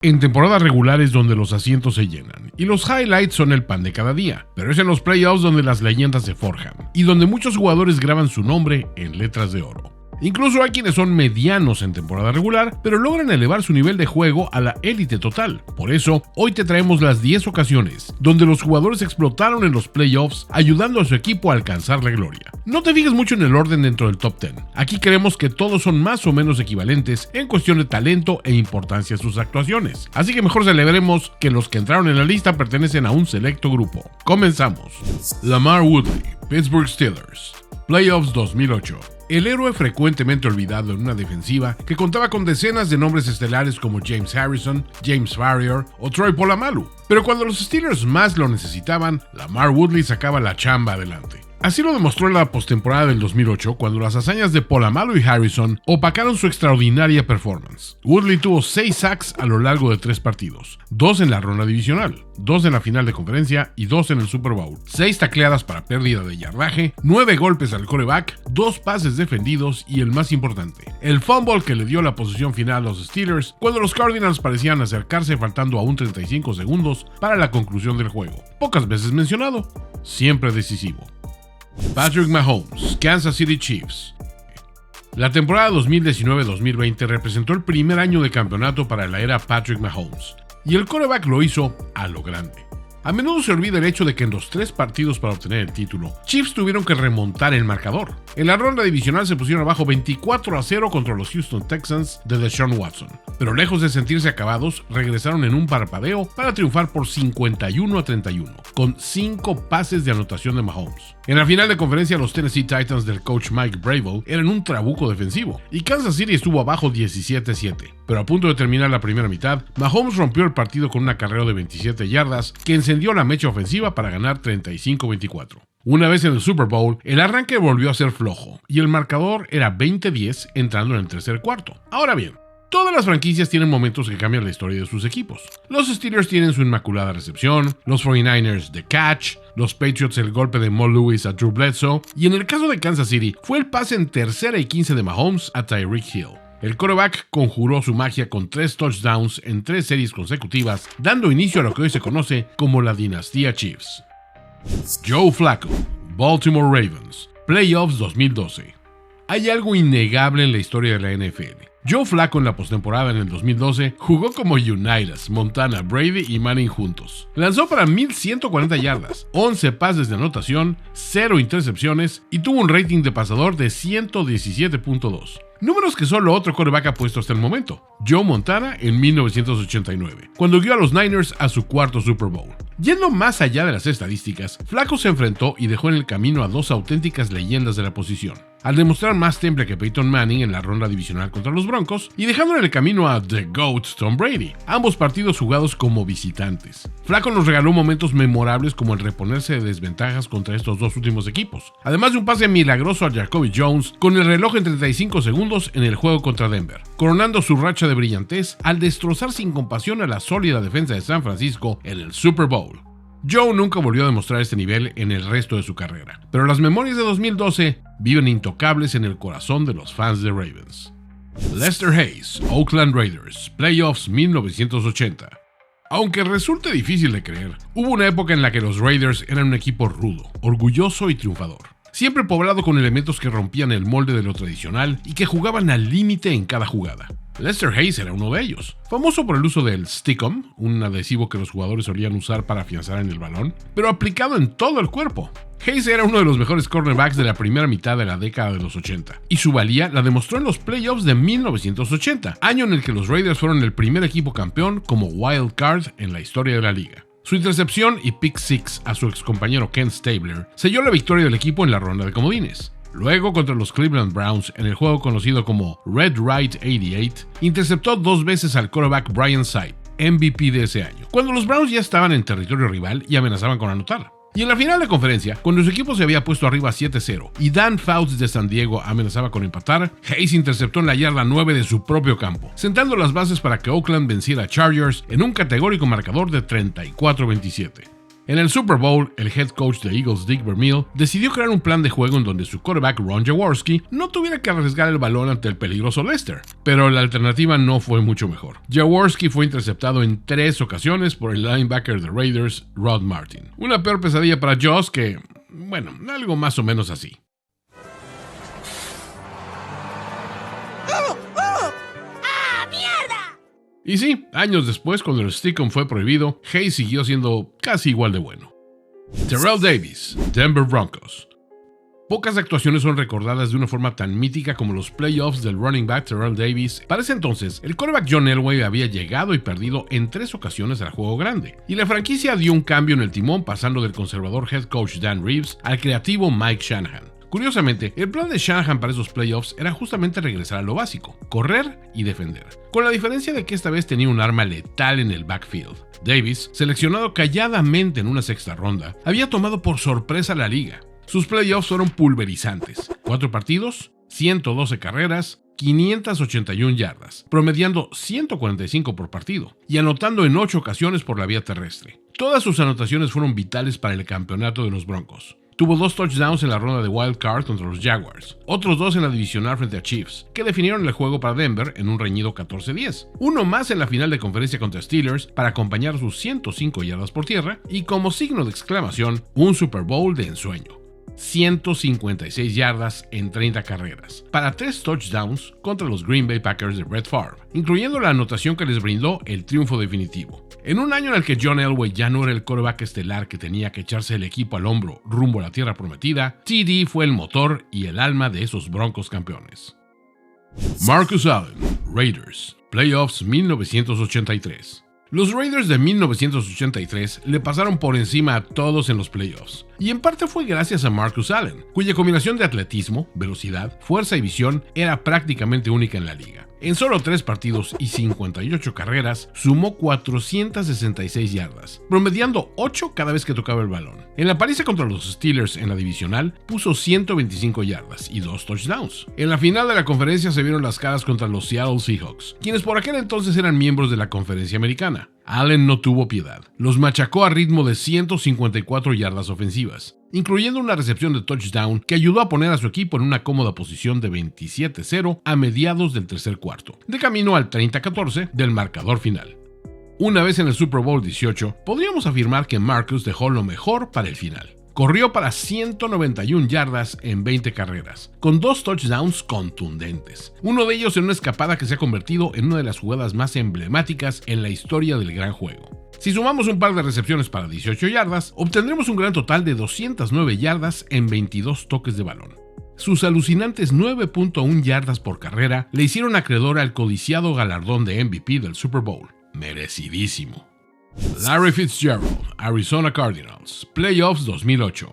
En temporada regular es donde los asientos se llenan, y los highlights son el pan de cada día, pero es en los playoffs donde las leyendas se forjan, y donde muchos jugadores graban su nombre en letras de oro. Incluso hay quienes son medianos en temporada regular, pero logran elevar su nivel de juego a la élite total. Por eso, hoy te traemos las 10 ocasiones donde los jugadores explotaron en los playoffs, ayudando a su equipo a alcanzar la gloria. No te fijes mucho en el orden dentro del top 10. Aquí creemos que todos son más o menos equivalentes en cuestión de talento e importancia de sus actuaciones. Así que mejor celebremos que los que entraron en la lista pertenecen a un selecto grupo. Comenzamos. Lamar Woodley, Pittsburgh Steelers. Playoffs 2008. El héroe frecuentemente olvidado en una defensiva que contaba con decenas de nombres estelares como James Harrison, James Farrior o Troy Polamalu. Pero cuando los Steelers más lo necesitaban, Lamar Woodley sacaba la chamba adelante. Así lo demostró en la postemporada del 2008, cuando las hazañas de Polamalu y Harrison opacaron su extraordinaria performance. Woodley tuvo 6 sacks a lo largo de 3 partidos, 2 en la ronda divisional, 2 en la final de conferencia y 2 en el Super Bowl, 6 tacleadas para pérdida de yardaje, 9 golpes al quarterback, 2 pases defendidos y el más importante, el fumble que le dio la posición final a los Steelers cuando los Cardinals parecían acercarse faltando aún 35 segundos para la conclusión del juego. Pocas veces mencionado, siempre decisivo. Patrick Mahomes, Kansas City Chiefs. La temporada 2019-2020 representó el primer año de campeonato para la era Patrick Mahomes, y el quarterback lo hizo a lo grande. A menudo se olvida el hecho de que en los 3 partidos para obtener el título, Chiefs tuvieron que remontar el marcador. En la ronda divisional se pusieron abajo 24-0 contra los Houston Texans de Deshaun Watson, pero lejos de sentirse acabados, regresaron en un parpadeo para triunfar por 51-31, con 5 pases de anotación de Mahomes. En la final de conferencia, los Tennessee Titans del coach Mike Vrabel eran un trabuco defensivo, y Kansas City estuvo abajo 17-7. Pero a punto de terminar la primera mitad, Mahomes rompió el partido con un acarreo de 27 yardas que encendió la mecha ofensiva para ganar 35-24. Una vez en el Super Bowl, el arranque volvió a ser flojo, y el marcador era 20-10 entrando en el tercer cuarto. Ahora bien, todas las franquicias tienen momentos que cambian la historia de sus equipos. Los Steelers tienen su inmaculada recepción, los 49ers The Catch, los Patriots el golpe de Mo Lewis a Drew Bledsoe, y en el caso de Kansas City fue el pase en tercera y 15 de Mahomes a Tyreek Hill. El quarterback conjuró su magia con 3 touchdowns en 3 series consecutivas, dando inicio a lo que hoy se conoce como la dinastía Chiefs. Joe Flacco, Baltimore Ravens, Playoffs 2012. Hay algo innegable en la historia de la NFL. Joe Flacco en la postemporada en el 2012 jugó como Unitas, Montana, Brady y Manning juntos. Lanzó para 1140 yardas, 11 pases de anotación, 0 intercepciones y tuvo un rating de pasador de 117.2. Números que solo otro quarterback ha puesto hasta el momento, Joe Montana en 1989, cuando guió a los Niners a su cuarto Super Bowl. Yendo más allá de las estadísticas, Flacco se enfrentó y dejó en el camino a 2 auténticas leyendas de la posición, al demostrar más temple que Peyton Manning en la ronda divisional contra los Broncos y dejando en el camino a The GOAT Tom Brady, ambos partidos jugados como visitantes. Flacco nos regaló momentos memorables como el reponerse de desventajas contra estos 2 últimos equipos, además de un pase milagroso a Jacoby Jones con el reloj en 35 segundos en el juego contra Denver, coronando su racha de brillantez al destrozar sin compasión a la sólida defensa de San Francisco en el Super Bowl. Joe nunca volvió a demostrar este nivel en el resto de su carrera, pero las memorias de 2012 viven intocables en el corazón de los fans de Ravens. Lester Hayes, Oakland Raiders, Playoffs 1980. Aunque resulte difícil de creer, hubo una época en la que los Raiders eran un equipo rudo, orgulloso y triunfador, siempre poblado con elementos que rompían el molde de lo tradicional y que jugaban al límite en cada jugada. Lester Hayes era uno de ellos, famoso por el uso del Stickum, un adhesivo que los jugadores solían usar para afianzar en el balón, pero aplicado en todo el cuerpo. Hayes era uno de los mejores cornerbacks de la primera mitad de la década de los 80, y su valía la demostró en los playoffs de 1980, año en el que los Raiders fueron el primer equipo campeón como wild card en la historia de la liga. Su intercepción y pick six a su excompañero Ken Stabler selló la victoria del equipo en la ronda de comodines. Luego, contra los Cleveland Browns en el juego conocido como Red Right 88, interceptó 2 veces al quarterback Brian Sipe, MVP de ese año, cuando los Browns ya estaban en territorio rival y amenazaban con anotar. Y en la final de conferencia, cuando su equipo se había puesto arriba 7-0 y Dan Fouts de San Diego amenazaba con empatar, Hayes interceptó en la yarda 9 de su propio campo, sentando las bases para que Oakland venciera a Chargers en un categórico marcador de 34-27. En el Super Bowl, el head coach de Eagles, Dick Vermeil, decidió crear un plan de juego en donde su quarterback Ron Jaworski no tuviera que arriesgar el balón ante el peligroso Leicester, pero la alternativa no fue mucho mejor. Jaworski fue interceptado en 3 ocasiones por el linebacker de Raiders, Rod Martin. Una peor pesadilla para Joss que, bueno, algo más o menos así. Y sí, años después, cuando el Stick-on fue prohibido, Hayes siguió siendo casi igual de bueno. Terrell Davis, Denver Broncos. Pocas actuaciones son recordadas de una forma tan mítica como los playoffs del running back Terrell Davis. Para ese entonces, el quarterback John Elway había llegado y perdido en 3 ocasiones al juego grande, y la franquicia dio un cambio en el timón pasando del conservador head coach Dan Reeves al creativo Mike Shanahan. Curiosamente, el plan de Shanahan para esos playoffs era justamente regresar a lo básico, correr y defender, con la diferencia de que esta vez tenía un arma letal en el backfield. Davis, seleccionado calladamente en una 6ª ronda, había tomado por sorpresa a la liga. Sus playoffs fueron pulverizantes: 4 partidos, 112 carreras, 581 yardas, promediando 145 por partido y anotando en 8 ocasiones por la vía terrestre. Todas sus anotaciones fueron vitales para el campeonato de los Broncos. Tuvo 2 touchdowns en la ronda de Wild Card contra los Jaguars, otros 2 en la divisional frente a Chiefs, que definieron el juego para Denver en un reñido 14-10. Uno más en la final de conferencia contra Steelers para acompañar sus 105 yardas por tierra y, como signo de exclamación, un Super Bowl de ensueño. 156 yardas en 30 carreras, para 3 touchdowns contra los Green Bay Packers de Brett Favre, incluyendo la anotación que les brindó el triunfo definitivo. En un año en el que John Elway ya no era el quarterback estelar que tenía que echarse el equipo al hombro rumbo a la tierra prometida, TD fue el motor y el alma de esos Broncos campeones. Marcus Allen, Raiders, Playoffs 1983. Los Raiders de 1983 le pasaron por encima a todos en los playoffs, y en parte fue gracias a Marcus Allen, cuya combinación de atletismo, velocidad, fuerza y visión era prácticamente única en la liga. En solo 3 partidos y 58 carreras, sumó 466 yardas, promediando 8 cada vez que tocaba el balón. En la paliza contra los Steelers en la divisional, puso 125 yardas y 2 touchdowns. En la final de la conferencia se vieron las caras contra los Seattle Seahawks, quienes por aquel entonces eran miembros de la conferencia americana. Allen no tuvo piedad. Los machacó a ritmo de 154 yardas ofensivas, incluyendo una recepción de touchdown que ayudó a poner a su equipo en una cómoda posición de 27-0 a mediados del tercer cuarto, de camino al 30-14 del marcador final. Una vez en el Super Bowl 18, podríamos afirmar que Marcus dejó lo mejor para el final. Corrió para 191 yardas en 20 carreras, con 2 touchdowns contundentes. Uno de ellos en una escapada que se ha convertido en una de las jugadas más emblemáticas en la historia del gran juego. Si sumamos un par de recepciones para 18 yardas, obtendremos un gran total de 209 yardas en 22 toques de balón. Sus alucinantes 9.1 yardas por carrera le hicieron acreedor al codiciado galardón de MVP del Super Bowl. Merecidísimo. Larry Fitzgerald, Arizona Cardinals, Playoffs 2008.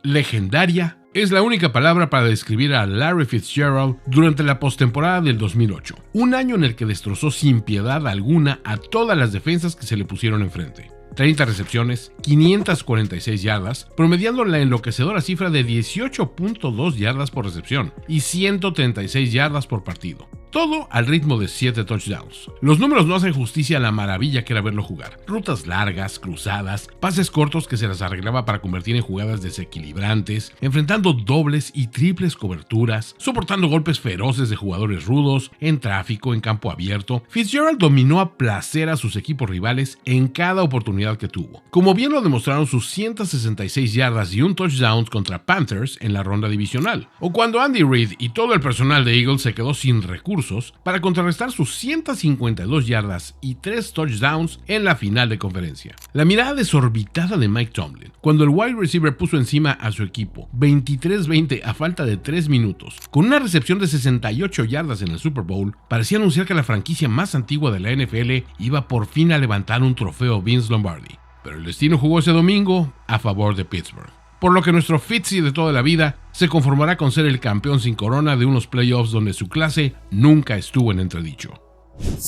Legendaria es la única palabra para describir a Larry Fitzgerald durante la postemporada del 2008, un año en el que destrozó sin piedad alguna a todas las defensas que se le pusieron enfrente. 30 recepciones, 546 yardas, promediando la enloquecedora cifra de 18.2 yardas por recepción y 136 yardas por partido. Todo al ritmo de 7 touchdowns. Los números no hacen justicia a la maravilla que era verlo jugar. Rutas largas, cruzadas, pases cortos que se las arreglaba para convertir en jugadas desequilibrantes, enfrentando dobles y triples coberturas, soportando golpes feroces de jugadores rudos, en tráfico, en campo abierto. Fitzgerald dominó a placer a sus equipos rivales en cada oportunidad que tuvo, como bien lo demostraron sus 166 yardas y un touchdown contra Panthers en la ronda divisional, o cuando Andy Reid y todo el personal de Eagles se quedó sin recursos para contrarrestar sus 152 yardas y 3 touchdowns en la final de conferencia. La mirada desorbitada de Mike Tomlin, cuando el wide receiver puso encima a su equipo 23-20 a falta de 3 minutos, con una recepción de 68 yardas en el Super Bowl, parecía anunciar que la franquicia más antigua de la NFL iba por fin a levantar un trofeo Vince Lombardi. Pero el destino jugó ese domingo a favor de Pittsburgh, por lo que nuestro Fitzy de toda la vida se conformará con ser el campeón sin corona de unos playoffs donde su clase nunca estuvo en entredicho.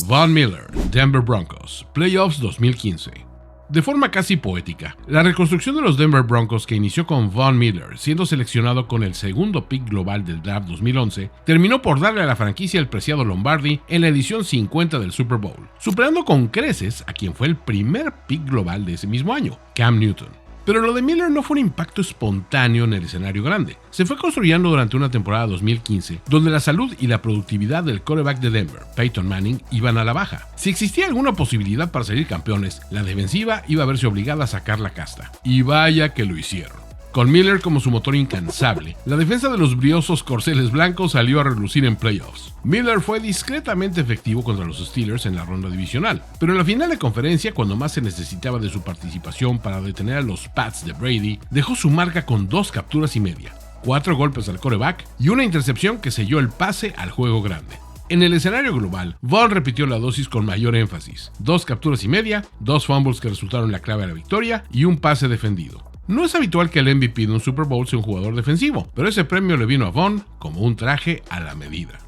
Von Miller, Denver Broncos, Playoffs 2015. De forma casi poética, la reconstrucción de los Denver Broncos, que inició con Von Miller siendo seleccionado con el segundo pick global del draft 2011, terminó por darle a la franquicia el preciado Lombardi en la edición 50 del Super Bowl, superando con creces a quien fue el primer pick global de ese mismo año, Cam Newton. Pero lo de Miller no fue un impacto espontáneo en el escenario grande. Se fue construyendo durante una temporada 2015, donde la salud y la productividad del quarterback de Denver, Peyton Manning, iban a la baja. Si existía alguna posibilidad para salir campeones, la defensiva iba a verse obligada a sacar la casta. Y vaya que lo hicieron. Con Miller como su motor incansable, la defensa de los briosos corceles blancos salió a relucir en playoffs. Miller fue discretamente efectivo contra los Steelers en la ronda divisional, pero en la final de conferencia, cuando más se necesitaba de su participación para detener a los Pats de Brady, dejó su marca con 2 capturas y media, 4 golpes al quarterback y una intercepción que selló el pase al juego grande. En el escenario global, Vaughn repitió la dosis con mayor énfasis, 2 capturas y media, 2 fumbles que resultaron la clave a la victoria y un pase defendido. No es habitual que el MVP de un Super Bowl sea un jugador defensivo, pero ese premio le vino a Vaughn como un traje a la medida.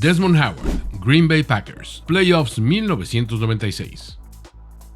Desmond Howard, Green Bay Packers, Playoffs 1996.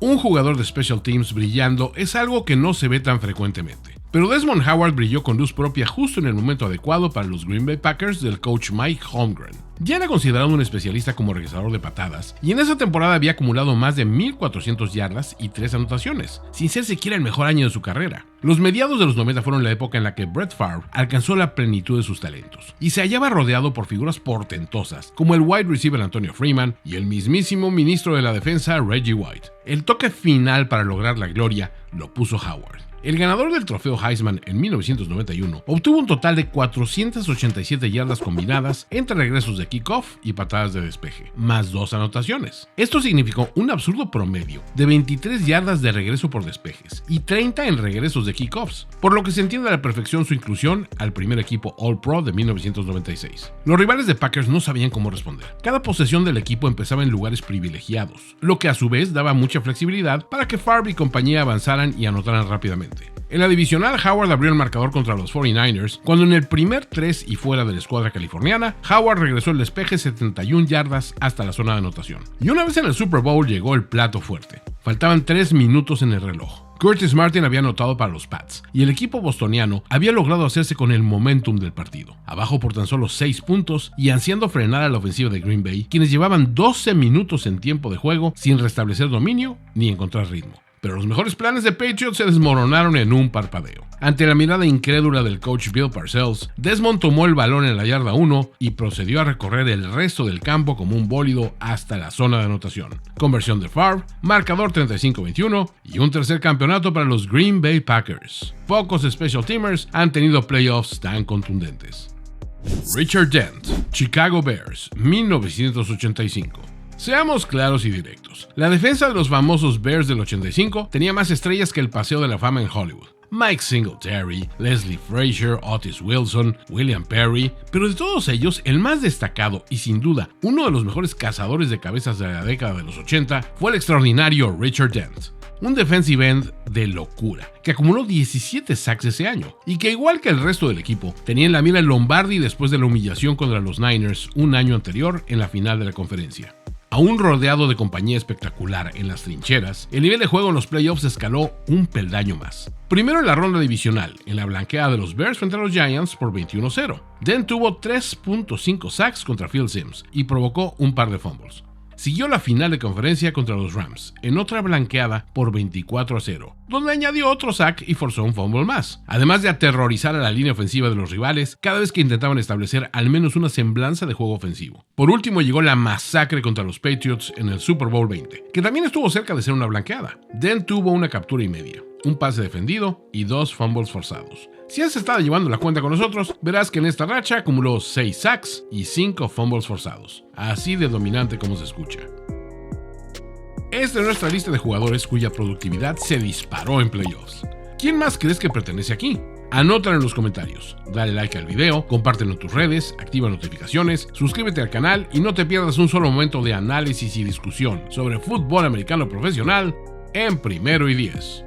Un jugador de Special Teams brillando es algo que no se ve tan frecuentemente. Pero Desmond Howard brilló con luz propia justo en el momento adecuado para los Green Bay Packers del coach Mike Holmgren. Ya era considerado un especialista como regresador de patadas, y en esa temporada había acumulado más de 1,400 yardas y 3 anotaciones, sin ser siquiera el mejor año de su carrera. Los mediados de los 90 fueron la época en la que Brett Favre alcanzó la plenitud de sus talentos, y se hallaba rodeado por figuras portentosas, como el wide receiver Antonio Freeman y el mismísimo ministro de la defensa Reggie White. El toque final para lograr la gloria lo puso Howard. El ganador del trofeo Heisman en 1991 obtuvo un total de 487 yardas combinadas entre regresos de kickoff y patadas de despeje, más 2 anotaciones. Esto significó un absurdo promedio de 23 yardas de regreso por despejes y 30 en regresos de kickoffs, por lo que se entiende a la perfección su inclusión al primer equipo All-Pro de 1996. Los rivales de Packers no sabían cómo responder. Cada posesión del equipo empezaba en lugares privilegiados, lo que a su vez daba mucha flexibilidad para que Favre y compañía avanzaran y anotaran rápidamente. En la divisional, Howard abrió el marcador contra los 49ers, cuando en el primer 3 y fuera de la escuadra californiana, Howard regresó el despeje 71 yardas hasta la zona de anotación. Y una vez en el Super Bowl llegó el plato fuerte. Faltaban 3 minutos en el reloj. Curtis Martin había anotado para los Pats, y el equipo bostoniano había logrado hacerse con el momentum del partido, abajo por tan solo 6 puntos y ansiando frenar a la ofensiva de Green Bay, quienes llevaban 12 minutos en tiempo de juego sin restablecer dominio ni encontrar ritmo. Pero los mejores planes de Patriots se desmoronaron en un parpadeo. Ante la mirada incrédula del coach Bill Parcells, Desmond tomó el balón en la yarda 1 y procedió a recorrer el resto del campo como un bólido hasta la zona de anotación. Conversión de Favre, marcador 35-21 y un tercer campeonato para los Green Bay Packers. Pocos special teamers han tenido playoffs tan contundentes. Richard Dent, Chicago Bears, 1985. Seamos claros y directos. La defensa de los famosos Bears del 85 tenía más estrellas que el Paseo de la Fama en Hollywood. Mike Singletary, Leslie Frazier, Otis Wilson, William Perry, pero de todos ellos, el más destacado y sin duda uno de los mejores cazadores de cabezas de la década de los 80 fue el extraordinario Richard Dent. Un defensive end de locura, que acumuló 17 sacks ese año, y que igual que el resto del equipo, tenía en la mira el Lombardi después de la humillación contra los Niners un año anterior en la final de la conferencia. Aún rodeado de compañía espectacular en las trincheras, el nivel de juego en los playoffs escaló un peldaño más. Primero en la ronda divisional, en la blanqueada de los Bears frente a los Giants por 21-0. Dent tuvo 3.5 sacks contra Phil Simms y provocó un par de fumbles. Siguió la final de conferencia contra los Rams, en otra blanqueada por 24-0, donde añadió otro sack y forzó un fumble más, además de aterrorizar a la línea ofensiva de los rivales cada vez que intentaban establecer al menos una semblanza de juego ofensivo. Por último llegó la masacre contra los Patriots en el Super Bowl 20, que también estuvo cerca de ser una blanqueada. Dent tuvo una captura y media, un pase defendido y 2 fumbles forzados. Si has estado llevando la cuenta con nosotros, verás que en esta racha acumuló 6 sacks y 5 fumbles forzados. Así de dominante como se escucha. Esta es nuestra lista de jugadores cuya productividad se disparó en playoffs. ¿Quién más crees que pertenece aquí? Anótalo en los comentarios, dale like al video, compártelo en tus redes, activa notificaciones, suscríbete al canal y no te pierdas un solo momento de análisis y discusión sobre fútbol americano profesional en Primero y 10.